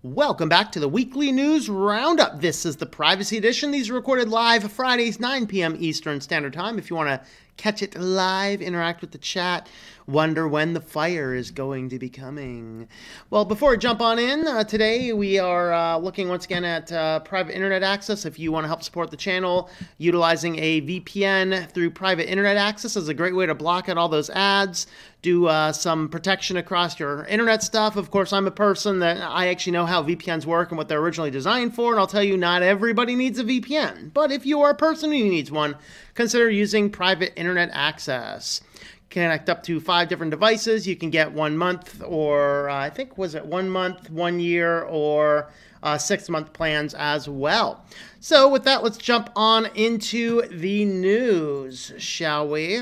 Welcome back to the weekly news roundup. This is the privacy edition. These are recorded live Fridays, 9 p.m. Eastern Standard Time. If you want to catch it live, interact with the chat, wonder when the fire is going to be coming. Well, before we jump on in, today we are looking once again at private internet access. If you want to help support the channel, utilizing a VPN through private internet access is a great way to block out all those ads, do some protection across your internet stuff. Of course, I'm a person that I actually know how VPNs work and what they're originally designed for, and I'll tell you, not everybody needs a VPN. But if you are a person who needs one, consider using private internet access. Connect up to 5 different devices. You can get 1 month, or I think, was it 1 month, 1 year, or 6-month plans as well. So with that, let's jump on into the news, shall we?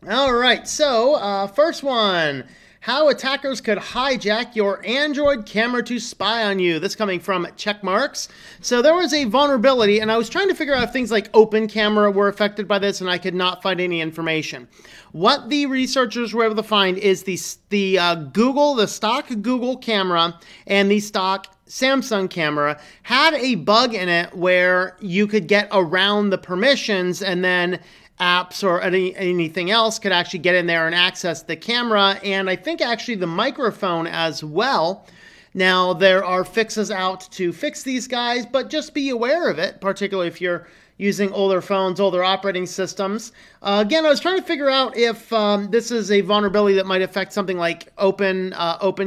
All right, so first one, how attackers could hijack your Android camera to spy on you. This coming from Checkmarks. So there was a vulnerability, and I was trying to figure out if things like Open Camera were affected by this, and I could not find any information. What the researchers were able to find is the stock Google camera and the stock Samsung camera had a bug in it where you could get around the permissions, and then apps or anything else could actually get in there and access the camera, and I think actually the microphone as well. Now, there are fixes out to fix these guys, but just be aware of it, particularly if you're using older phones, older operating systems. Again, I was trying to figure out if this is a vulnerability that might affect something like Open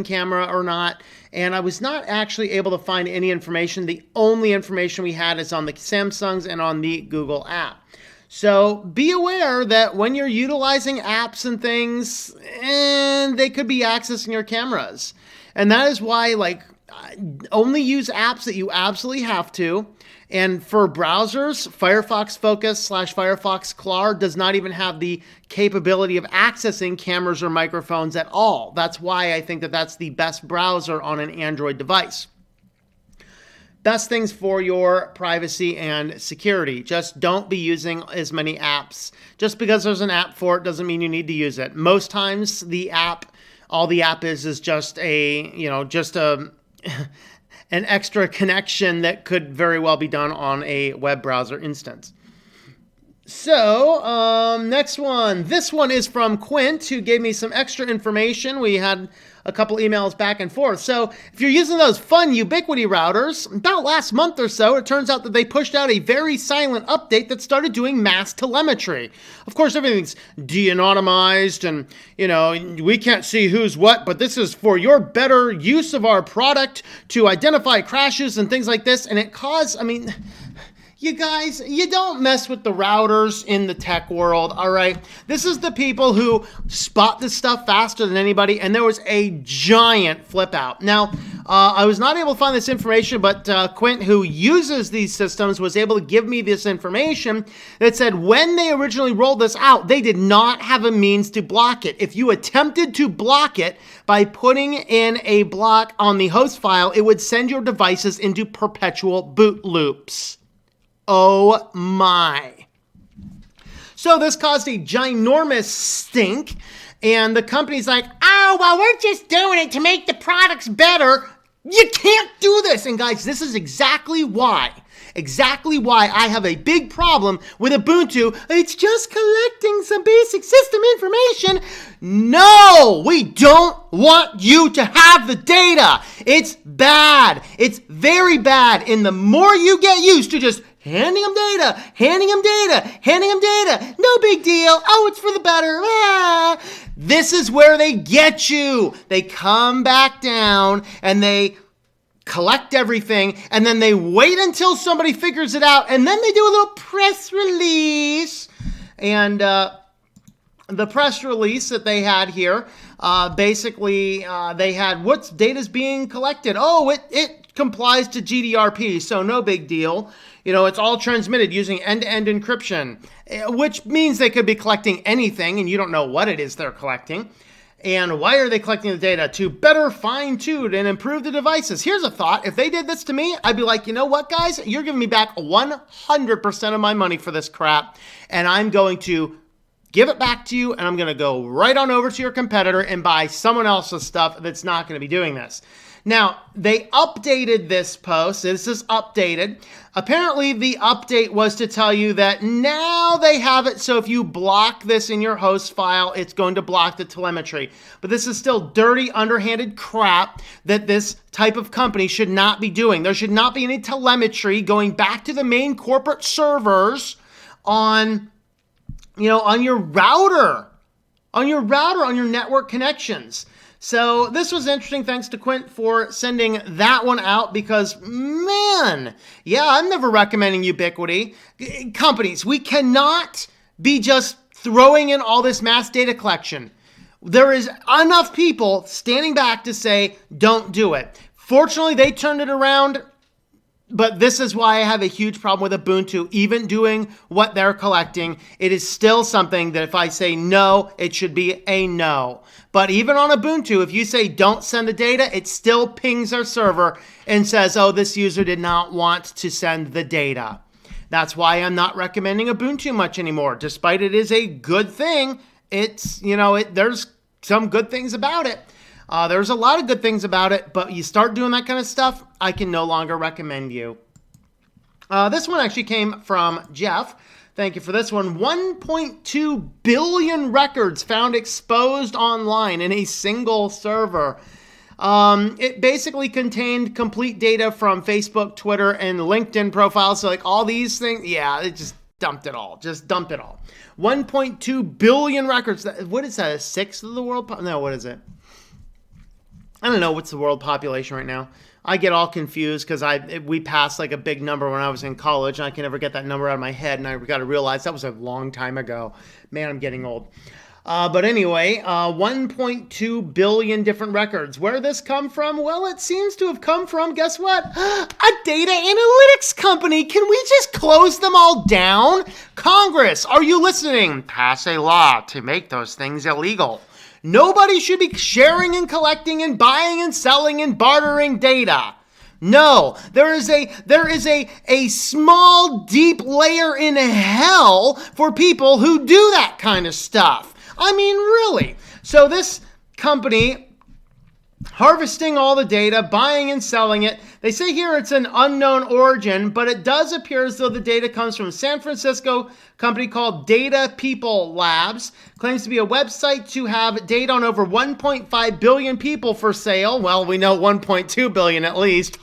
Camera or not, and I was not actually able to find any information. The only information we had is on the Samsungs and on the Google app. So be aware that when you're utilizing apps and things, and they could be accessing your cameras. And that is why, only use apps that you absolutely have to. And for browsers, Firefox Focus / Firefox Clar does not even have the capability of accessing cameras or microphones at all. That's why I think that that's the best browser on an Android device. Best things for your privacy and security. Just don't be using as many apps. Just because there's an app for it doesn't mean you need to use it. Most times all the app is just an extra connection that could very well be done on a web browser instance. So, next one. This one is from Quint, who gave me some extra information. We had a couple emails back and forth. So, if you're using those fun Ubiquiti routers, about last month or so, it turns out that they pushed out a very silent update that started doing mass telemetry. Of course, everything's de-anonymized and, we can't see who's what, but this is for your better use of our product to identify crashes and things like this. And it caused, you guys, you don't mess with the routers in the tech world, all right? This is the people who spot this stuff faster than anybody, and there was a giant flip out. Now, I was not able to find this information, but Quint, who uses these systems, was able to give me this information that said when they originally rolled this out, they did not have a means to block it. If you attempted to block it by putting in a block on the host file, it would send your devices into perpetual boot loops. Oh my. So this caused a ginormous stink, and the company's like, oh, well, we're just doing it to make the products better. You can't do this. And guys, this is exactly why I have a big problem with Ubuntu. It's just collecting some basic system information. No, we don't want you to have the data. It's bad. It's very bad. And the more you get used to just handing them data, no big deal. Oh, it's for the better. This is where they get you. They come back down and they collect everything, and then they wait until somebody figures it out, and then they do a little press release. And the press release that they had here, basically they had what data's being collected. Oh, it complies to GDPR, so no big deal. It's all transmitted using end-to-end encryption, which means they could be collecting anything, and you don't know what it is they're collecting. And why are they collecting the data? To better fine-tune and improve the devices. Here's a thought. If they did this to me, I'd be like, you know what, guys? You're giving me back 100% of my money for this crap, and I'm going to give it back to you, and I'm going to go right on over to your competitor and buy someone else's stuff that's not going to be doing this. Now, they updated this post. This is updated. Apparently, the update was to tell you that now they have it so if you block this in your host file, it's going to block the telemetry. But this is still dirty, underhanded crap that this type of company should not be doing. There should not be any telemetry going back to the main corporate servers on your router, on your network connections. So this was interesting. Thanks to Quint for sending that one out because, man, yeah, I'm never recommending Ubiquiti. Companies, we cannot be just throwing in all this mass data collection. There is enough people standing back to say, don't do it. Fortunately, they turned it around. But this is why I have a huge problem with Ubuntu, even doing what they're collecting. It is still something that if I say no, it should be a no. But even on Ubuntu, if you say don't send the data, it still pings our server and says, oh, this user did not want to send the data. That's why I'm not recommending Ubuntu much anymore. Despite it is a good thing, it's, there's some good things about it. There's a lot of good things about it, but you start doing that kind of stuff, I can no longer recommend you. This one actually came from Jeff. Thank you for this one. 1.2 billion records found exposed online in a single server. It basically contained complete data from Facebook, Twitter, and LinkedIn profiles. So like all these things, yeah, it just dumped it all. Just dumped it all. 1.2 billion records. What is that, a sixth of the world? No, what is it? I don't know what's the world population right now. I get all confused because we passed like a big number when I was in college, and I can never get that number out of my head, and I got to realize that was a long time ago. Man, I'm getting old. But anyway, 1.2 billion different records. Where did this come from? Well, it seems to have come from, guess what? A data analytics company. Can we just close them all down? Congress, are you listening? Pass a law to make those things illegal. Nobody should be sharing and collecting and buying and selling and bartering data. No, there is a small, deep layer in hell for people who do that kind of stuff. I mean, really. So this company harvesting all the data, buying and selling it. They say here it's an unknown origin, but it does appear as though the data comes from San Francisco company called Data People Labs. Claims to be a website to have data on over 1.5 billion people for sale. Well, we know 1.2 billion at least.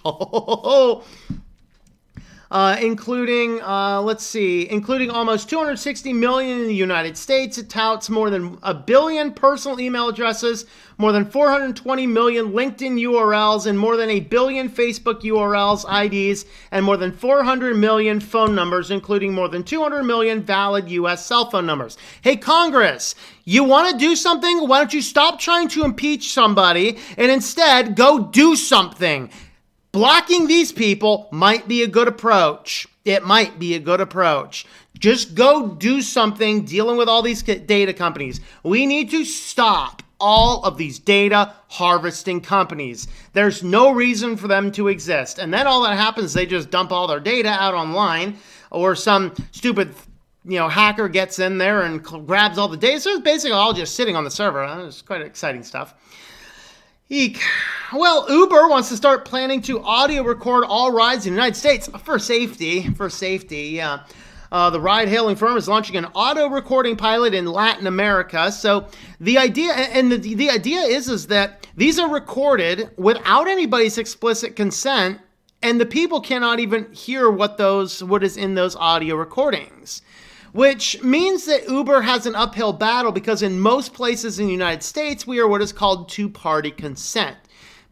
Including almost 260 million in the United States. It touts more than 1 billion personal email addresses, more than 420 million LinkedIn URLs, and more than 1 billion Facebook URLs, IDs, and more than 400 million phone numbers, including more than 200 million valid U.S. cell phone numbers. Hey, Congress, you want to do something? Why don't you stop trying to impeach somebody and instead go do something? Blocking these people might be a good approach. It might be a good approach. Just go do something dealing with all these data companies. We need to stop all of these data harvesting companies. There's no reason for them to exist. And then all that happens, they just dump all their data out online, or some stupid hacker gets in there and grabs all the data. So it's basically all just sitting on the server. It's quite exciting stuff. Eek. Well, Uber wants to start planning to audio record all rides in the United States for safety. Yeah. The ride-hailing firm is launching an auto recording pilot in Latin America. So the idea, the idea is that these are recorded without anybody's explicit consent, and the people cannot even hear what is in those audio recordings. Which means that Uber has an uphill battle because in most places in the United States, we are what is called two-party consent,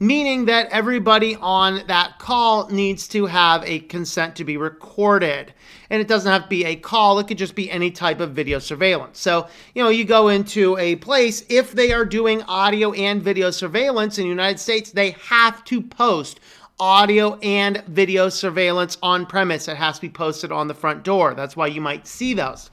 meaning that everybody on that call needs to have a consent to be recorded. And it doesn't have to be a call. It could just be any type of video surveillance. So, you go into a place, if they are doing audio and video surveillance in the United States, they have to post audio and video surveillance on premise. It has to be posted on the front door. That's why you might see those.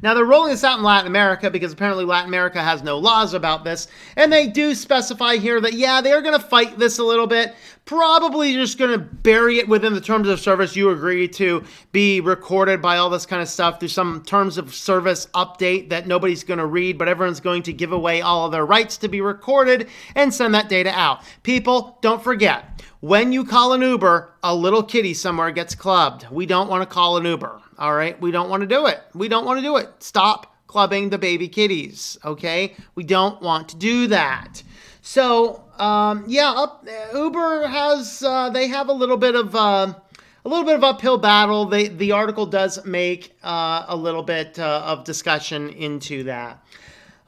Now, they're rolling this out in Latin America because apparently Latin America has no laws about this. And they do specify here that, yeah, they're going to fight this a little bit. Probably just going to bury it within the terms of service you agree to be recorded by all this kind of stuff through some terms of service update that nobody's going to read, but everyone's going to give away all of their rights to be recorded and send that data out. People, don't forget, when you call an Uber, a little kitty somewhere gets clubbed. We don't want to call an Uber, all right? We don't want to do it. We don't want to do it. Stop clubbing the baby kitties, okay? We don't want to do that. So, Uber has, they have a little bit of uphill battle. The article does make a little bit of discussion into that.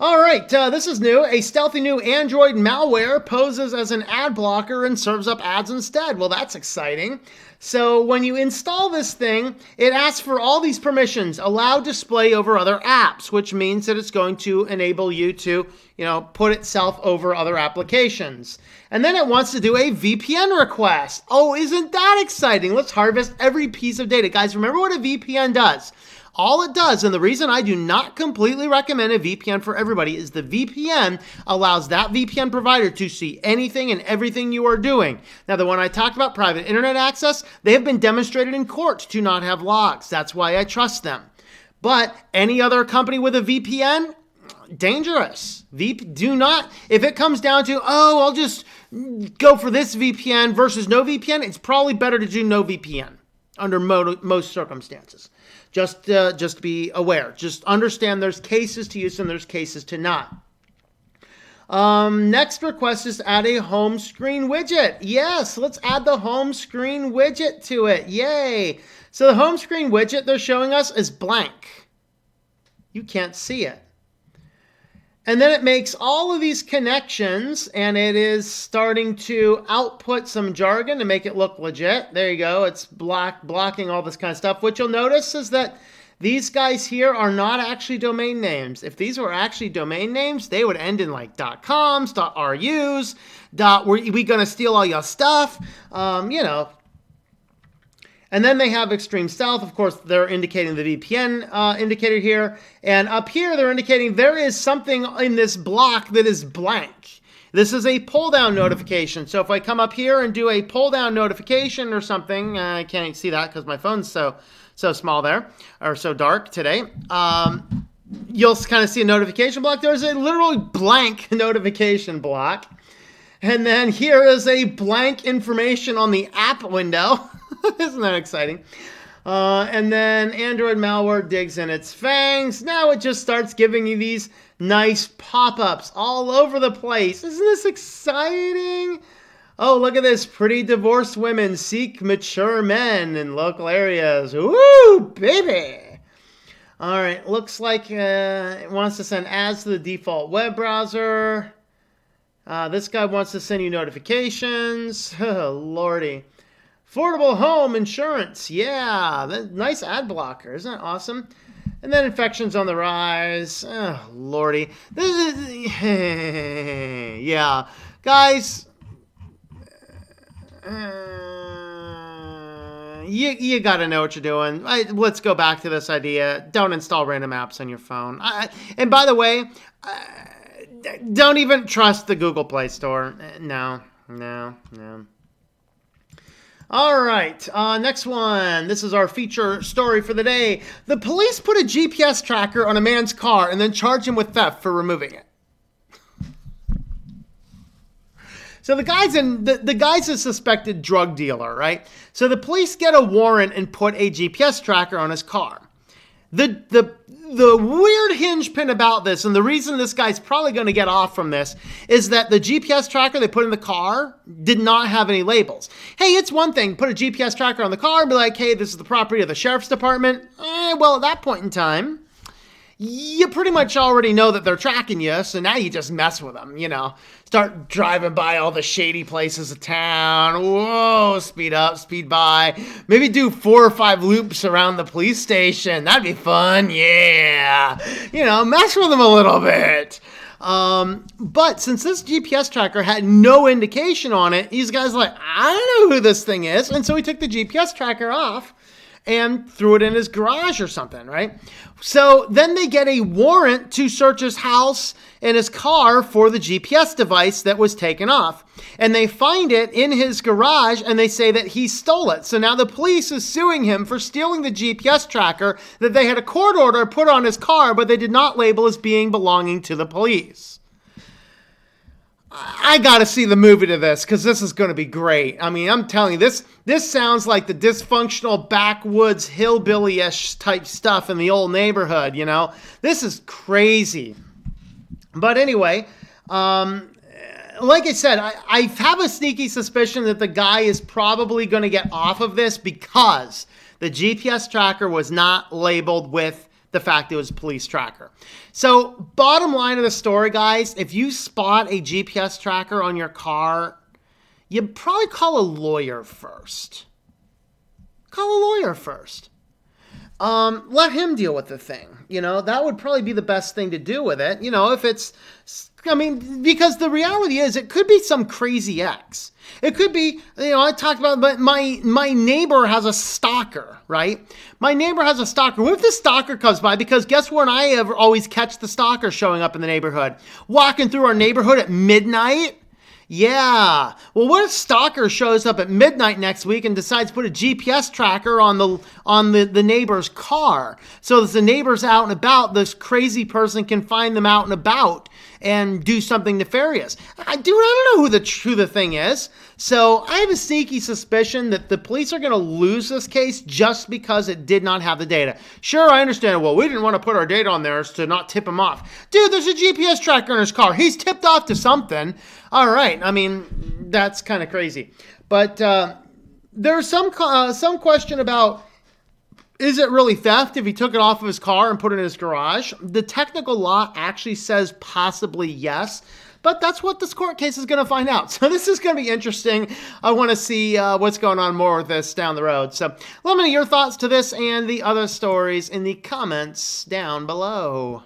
All right, this is new. A stealthy new Android malware poses as an ad blocker and serves up ads instead. Well, that's exciting. So when you install this thing, it asks for all these permissions, allow display over other apps, which means that it's going to enable you to, put itself over other applications. And then it wants to do a VPN request. Oh, isn't that exciting? Let's harvest every piece of data. Guys, remember what a VPN does. All it does, and the reason I do not completely recommend a VPN for everybody, is the VPN allows that VPN provider to see anything and everything you are doing. Now, the one I talked about, private internet access, they have been demonstrated in court to not have logs. That's why I trust them. But any other company with a VPN, dangerous. Do not, if it comes down to, I'll just go for this VPN versus no VPN, it's probably better to do no VPN under most circumstances. Just be aware. Just understand there's cases to use and there's cases to not. Next request is to add a home screen widget. Yes, let's add the home screen widget to it. Yay. So the home screen widget they're showing us is blank. You can't see it. And then it makes all of these connections, and it is starting to output some jargon to make it look legit. There you go. It's blocking all this kind of stuff. What you'll notice is that these guys here are not actually domain names. If these were actually domain names, they would end in like .coms, .rus, we gonna steal all your stuff, And then they have extreme stealth. Of course, they're indicating the VPN indicator here. And up here, they're indicating there is something in this block that is blank. This is a pull-down notification. So if I come up here and do a pull-down notification or something, I can't see that because my phone's so small there, or so dark today. You'll kind of see a notification block. There's a literally blank notification block. And then here is a blank information on the app window. Isn't that exciting? And then Android malware digs in its fangs. Now it just starts giving you these nice pop-ups all over the place. Isn't this exciting? Oh, look at this. Pretty divorced women seek mature men in local areas. Woo, baby. All right. Looks like it wants to send ads to the default web browser. This guy wants to send you notifications. Oh, Lordy. Affordable home insurance. Yeah, nice ad blocker. Isn't that awesome? And then infections on the rise. Oh, Lordy. Yeah. Guys, you got to know what you're doing. Let's go back to this idea. Don't install random apps on your phone. And by the way, don't even trust the Google Play Store. No. All right, next one. This is our feature story for the day. The police put a GPS tracker on a man's car and then charged him with theft for removing it. So the guy's a suspected drug dealer, right? So the police get a warrant and put a GPS tracker on his car. The weird hinge pin about this, and the reason this guy's probably going to get off from this, is that the GPS tracker they put in the car did not have any labels. Hey, it's one thing, put a GPS tracker on the car and be like, hey, this is the property of the sheriff's department. Well, at that point in time, you pretty much already know that they're tracking you, so now you just mess with them, Start driving by all the shady places of town. Whoa, speed up, speed by. Maybe do 4 or 5 loops around the police station. That'd be fun, yeah. Mess with them a little bit. But since this GPS tracker had no indication on it, these guys are like, I don't know who this thing is. And so he took the GPS tracker off and threw it in his garage or something, right? So then they get a warrant to search his house and his car for the GPS device that was taken off. And they find it in his garage and they say that he stole it. So now the police is suing him for stealing the GPS tracker that they had a court order put on his car, but they did not label as being belonging to the police. I got to see the movie to this because this is going to be great. I mean, I'm telling you, this sounds like the dysfunctional backwoods hillbilly-ish type stuff in the old neighborhood, you know? This is crazy. But anyway, like I said, I have a sneaky suspicion that the guy is probably going to get off of this because the GPS tracker was not labeled with the fact it was a police tracker. So bottom line of the story, guys, if you spot a GPS tracker on your car, you probably call a lawyer first. Let him deal with the thing. You know, that would probably be the best thing to do with it. You know, if it's, I mean, because the reality is it could be some crazy ex. It could be, you know, I talked about, but my neighbor has a stalker, right? My neighbor has a stalker. What if the stalker comes by? Because guess when I always catch the stalker showing up in the neighborhood? Walking through our neighborhood at midnight? Yeah. Well, what if stalker shows up at midnight next week and decides to put a GPS tracker on the neighbor's car? So as the neighbor's out and about, this crazy person can find them out and about and do something nefarious. I don't know who the thing is. So I have a sneaky suspicion that the police are going to lose this case just because it did not have the data. Sure, I understand. Well, we didn't want to put our data on there to not tip him off. Dude, there's a GPS tracker in his car. He's tipped off to something. All right. I mean, that's kind of crazy. But there's some question about, is it really theft if he took it off of his car and put it in his garage? The technical law actually says possibly yes, but that's what this court case is going to find out. So this is going to be interesting. I want to see what's going on more with this down the road. So let me know your thoughts to this and the other stories in the comments down below.